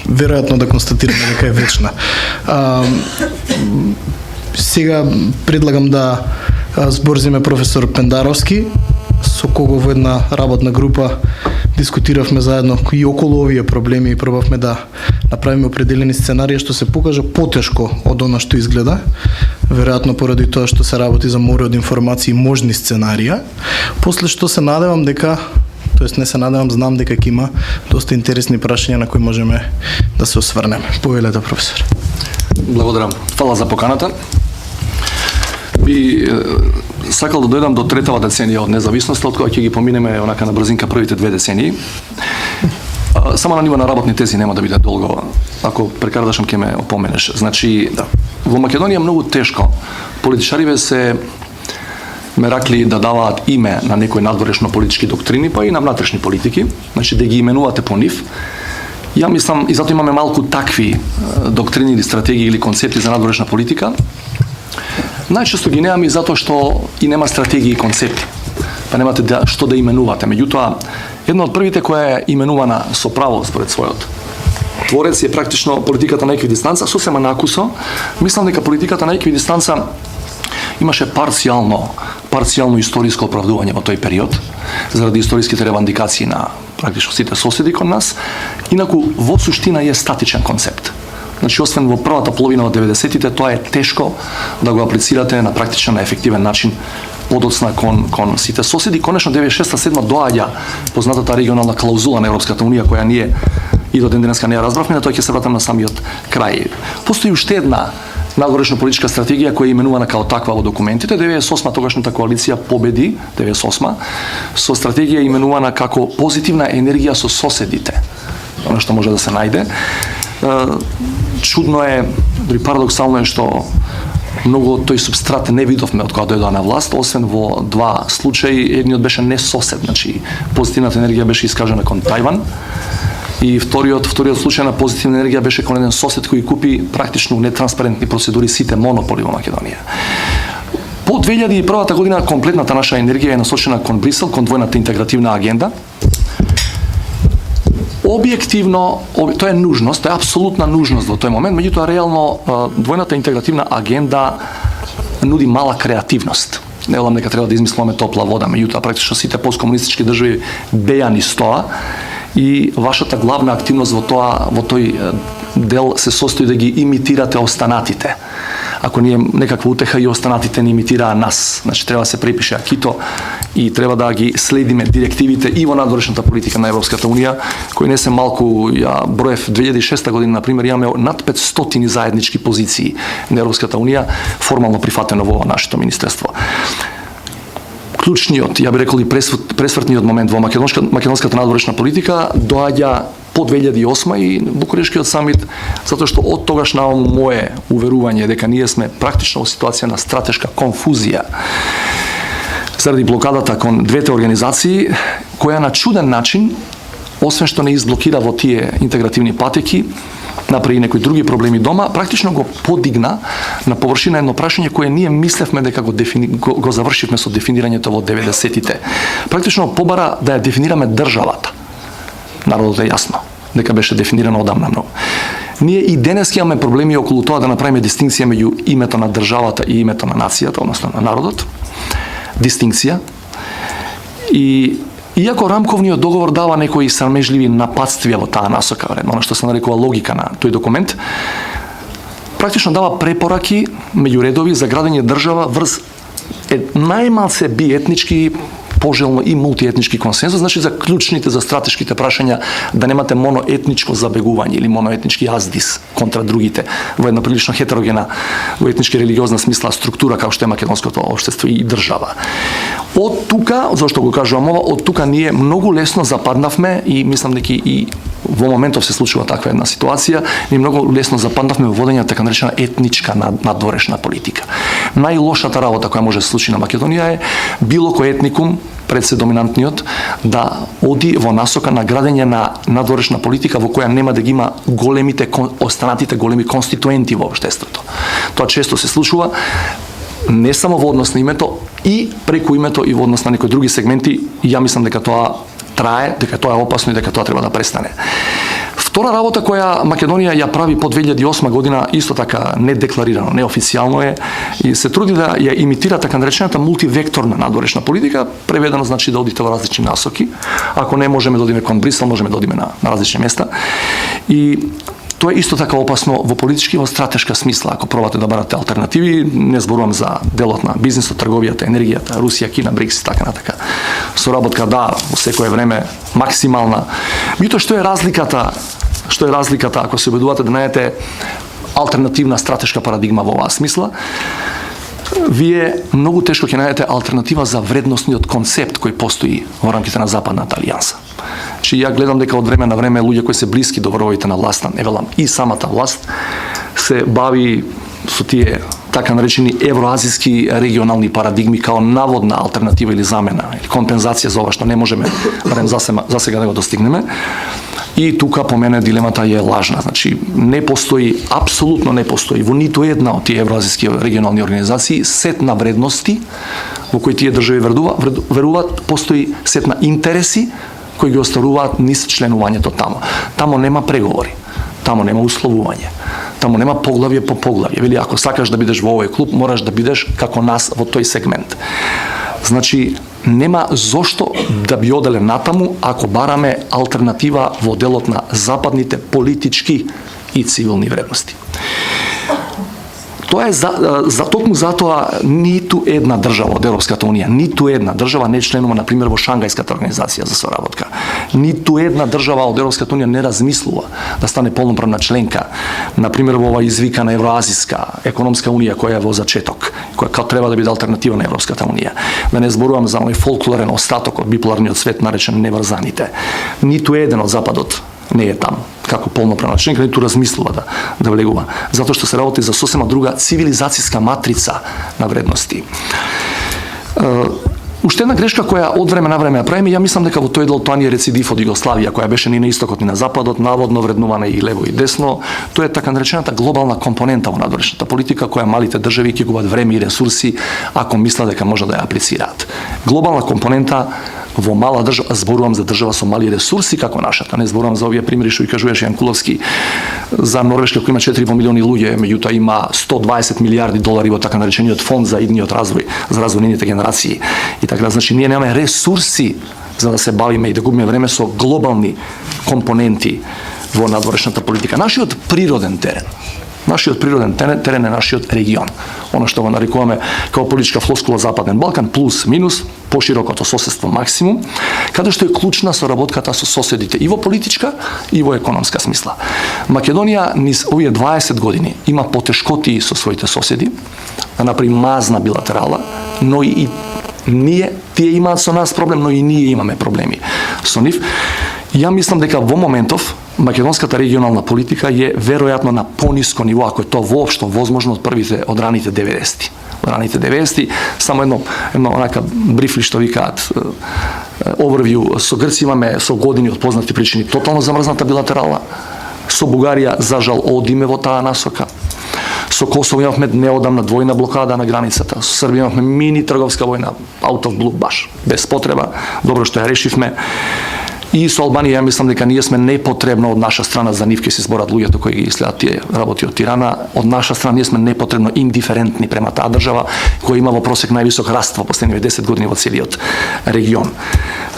веројатно да констатираме дека е вечна. Сега предлагам да зборзиме професор Пендаровски, со кого во една работна група дискутиравме заедно и околу овие проблеми и пробавме да направиме определени сценарии што се покажа потешко од она што изгледа, веројатно поради тоа што се работи за море од информации и можни сценарија, после што се надевам дека, тоест не се надевам, знам дека ќе има доста интересни прашања на кои можеме да се осврнеме. Повелете, професор. Благодарам. Фала за поканата. Би сакал да дојдам до третава деценија од независноста, од која ќе ги поминеме онака на брзинка првите 2 децении. Само на ниво на работни тези нема да биде долго. Ако прекардашам ќе ме опоменеш. Значи, во Македонија многу тешко политичариве се меракли да даваат име на некои надворешно политички доктрини, па и на внатрешни политики, значи да ги именувате по нив. Ја мислам, и затоа имаме малку такви доктрини или стратегии или концепти за надворешна политика. Најчесто ги немаме и затоа што и нема стратегии и концепти. Па немате што да именувате. Меѓутоа, една од првите која е именувана со право според својот творец е практично политиката на еквидистанца, сосема накусо. Мислам дека политиката на еквидистанца имаше парцијално историско оправдување во тој период, заради историските ревандикации на практично сите соседи кон нас. Инаку, во суштина е статичен концепт. Значи, освен во првата половина од 90-тите, тоа е тешко да го аплицирате на практичен, на ефективен начин подоцна кон сите соседи. Конечно, 96-7 доаѓа познатата регионална клаузула на Европската унија, која ние и до ден денеска не ја разбравме, на тоа ќе се вратам на самиот крај. Постои уште една надворешна политичка стратегија која е именувана као таква во документите. 98 тогашната коалиција победи, 98 со стратегија именувана како позитивна енергија со соседите. Оно што може да се најде. Чудно е, дори парадоксално е што многу тој субстрат не видовме од кога дојдоа на власт, освен во 2 случаи. Едниот беше не сосед, значи позитивната енергија беше искажена кон Тајван, и вториот случај на позитивна енергија беше кон еден сосед кој купи практично нетранспарентни процедури сите монополи во Македонија. По 2001 година комплетната наша енергија е насочена кон Брисел, кон двојната интегративна агенда. Објективно, тоа е нужност, тоа е апсолутна нужност во тој момент, меѓутоа реално двојната интегративна агенда нуди мала креативност. Не велам дека треба да измислуваме топла вода, меѓутоа практично сите посткомунистички држави беа низ тоа и вашата главна активност во тој дел се состои да ги имитирате останатите. Ако ние некаква утеха и останатите не имитираа нас, значи треба да се препише акито и треба да ги следиме директивите и во надворешната политика на Европската унија, кои не се малку. Ја броев 2006 година, например, имаме над 500 заеднички позиции на Европската унија формално прифатено во нашето министерство. Клучниот, ја би рекол и пресвртниот момент во македонската надворешна политика доаѓа по 2008 и Букурешкиот самит, затоа што од тогаш наому мое уверување дека ние сме практично во ситуација на стратешка конфузија заради блокадата кон двете организации, која на чуден начин, освен што не изблокира во тие интегративни патеки, направи некои други проблеми дома, практично го подигна на површина едно прашање кое ние мислевме дека го завршивме со дефинирањето во 90-тите. Практично побара да ја дефинираме државата. Народот е јасно дека беше дефинирано одамна многу. Ние и денес имаме проблеми околу тоа да направиме дистинкција меѓу името на државата и името на нацијата, односно на народот. Дистинкција. И иако рамковниот договор дава некои срамежливи напатствија во таа насока, она што се нарекува логика на тој документ, практично дава препораки меѓу редови за градење држава врз најмалце биетнички, пожелно и мултиетнички консензус, значи за клучните, за стратешките прашања, да немате моноетничко забегување или моноетнички аздис контра другите во една прилично хетерогена, во етнички религиозна смисла структура како што е македонското општество и држава. Од тука, зашто го кажувам ова, од тука ние многу лесно западнавме и мислам дека и во моментов се случува таква една ситуација, ние многу лесно западнавме во водење така наречена етничка надворешна политика. Најлошата работа која може да се случи на Македонија е било кој етникум пред се доминантниот да оди во насока на градење на надворешна политика во која нема да ги има останатите големи конституенти во општеството. Тоа често се случува не само во однос на името и преку името и во однос на некои други сегменти. И ја мислам дека тоа трае, дека тоа е опасно и дека тоа треба да престане. Втора работа која Македонија ја прави по 2008 година, исто така недекларирано, неофицијално е, и се труди да ја имитира така наречената мултивекторна надворешна политика, преведено значи да одите во различни насоки. Ако не можеме да одиме кон Брисел, можеме да одиме на различни места. И тоа е исто така опасно во политички и во стратешка смисла. Ако пробате да барате алтернативи, не зборувам за делот на бизнисот, трговијата, енергијата, Русија, Кина, БРИКС и така натака. Соработка да, во секое време максимална. Меѓутоа што е разликата? Што е разликата ако се обидувате да најдете алтернативна стратешка парадигма во оваа смисла? Вие многу тешко ќе најдете алтернатива за вредносниот концепт кој постои во рамките на Западната алијанса. Че ја гледам дека од време на време луѓе кои се блиски до врвовите на власта, не велам и самата власт, се бави со тие така наречени евроазиски регионални парадигми као наводна алтернатива или замена, или компензација за ова што не можеме, барем за сега да го достигнеме. И тука по мене дилемата е лажна. Значи, не постои, апсолутно не постои во ниту една од тие евроазиски регионални организации сет на вредности во кои тие држави веруваат, постои сет на интереси кои ги остваруваат низ членувањето тамо. Тамо нема преговори, тамо нема условување, тамо нема поглавје по поглавје. Вели, ако сакаш да бидеш во овој клуб, мораш да бидеш како нас во тој сегмент. Значи, нема зошто да би оделе натаму ако бараме алтернатива во делот на западните политички и цивилни вредности. Тоа е токму затоа ниту една држава од Европската унија, ниту една држава не членува на пример во Шангајската организација за соработка. Ниту една држава од Европската унија не размислува да стане полноправна членка, на пример во ова извикана Евроазиска економска унија која е во зачеток, која треба да биде алтернатива на Европската унија. Да не зборувам за оној фолклорен остаток од биполарниот свет наречен неврзаните. Ниту еден од западот не е таму како полноправна членка, ниту размислува да влегува. Затоа што се работи за сосема друга цивилизацијска матрица на вредности. Уште една грешка која од време на време ја правиме, ја мислам дека во тој дел тоа ни е рецидив од Југославија, која беше ни на истокот ни на западот, наводно вреднувана и лево и десно. Тоа е така наречената глобална компонента во надворешната политика, која малите држави ќе губат време и ресурси ако мислат дека може да ја аплицираат. Глобална компонента во мала држава, зборувам за држава со мали ресурси како нашата, не зборувам за овие примери што и кажуваше Јанкуловски за Норвешка која има 4,5 милиони луѓе, меѓутоа има 120 милиарди долари во така наречениот фонд за идниот развој, за развој на идните генерации. И така, значи ние немаме ресурси за да се бавиме и да губиме време со глобални компоненти во надворешната политика. Нашиот природен терен е нашиот регион. Оно што го нарекуваме како политичка флоскула Западен Балкан, плюс, минус, поширокото соседство максимум, каде што е клучна соработката со соседите и во политичка и во економска смисла. Македонија низ овие 20 години има потешкоти со своите соседи, да направи мазна билатерала, но и тие имаат со нас проблем, но и ние имаме проблеми со нив. Ја мислам дека во моментов македонската регионална политика е веројатно на пониско ниво, ако е тоа воопшто возможно од раните 90-ти. Од раните 90-ти, само едно онака брифли што викаат overview, со Грција имаме со години од познати причини тотално замрзната билатерала, со Бугарија за жал одиме во таа насока. Со Косово имавме неодамна двојна блокада на границата, со Србија имавме мини трговска војна, out of blue, баш без потреба, добро што ја решивме. И со Албанија, ја мислам дека ние сме непотребно од наша страна, за нив ќе се зборат луѓето кои ги следат тие работи од Тирана, од наша страна ние сме непотребно индиферентни према таа држава која има во просек највисок раст во последниве 10 години во целиот регион.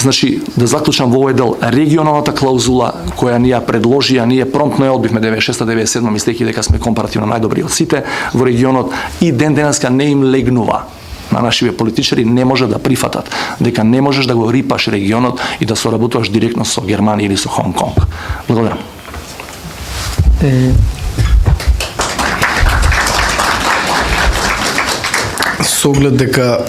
Значи, да заклучам во овој дел, регионалната клаузула која ни ја предложија, ние промптно ја одбивме 96-97, мислејќи дека сме компаративно најдобри од сите во регионот и ден денеска не им легнува на нашиве политичари, не може да прифатат дека не можеш да го рипаш регионот и да соработуваш директно со Германија или со Хонг Конг. Благодарам. Со оглед дека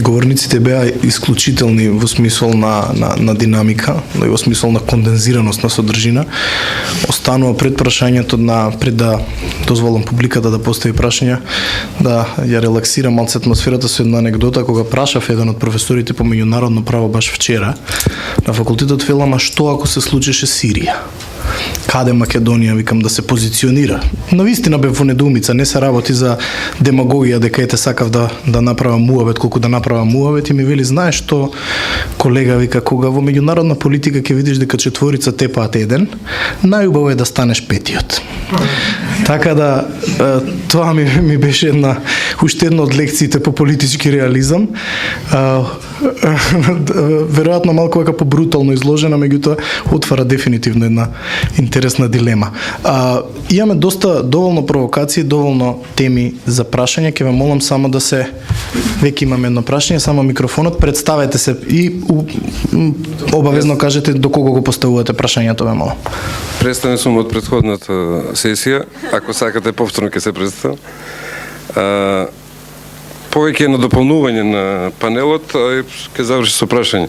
говорниците беа исклучителни во смисол на динамика, но и во смисол на кондензираност на содржина, останува пред прашањето пред да дозволам публиката да постави прашања, да ја релаксирам малце атмосферата со една анегдота кога прашав еден од професорите по меѓународно право баш вчера на факултетот, велама што ако се случеше Сирија. каде Македонија, викам, да се позиционира. Но вистина бев во недоумица, не се работи за демагогија дека ете сакав да направам муавет колку да направам муавет и ми вели знаеш што колега вика кога во меѓународна политика ќе видиш дека четворица тепаат еден, најубаво е да станеш петиот. Така да тоа ми беше уште една од лекциите по политички реализам. Веројатно малку вака побрутално изложена, меѓутоа отвара дефинитивно една интересна дилема. Имаме доволно провокации, доволно теми за прашање. Ќе ве молам само да се веќе имаме едно прашање, само микрофонот, представете се и обавезно кажете до кого го поставувате прашањето, ве молам. Представен сум од претходната сесија, ако сакате повторно ќе се представам. Повеќе на дополнување на панелот, ќе заврши со прашање.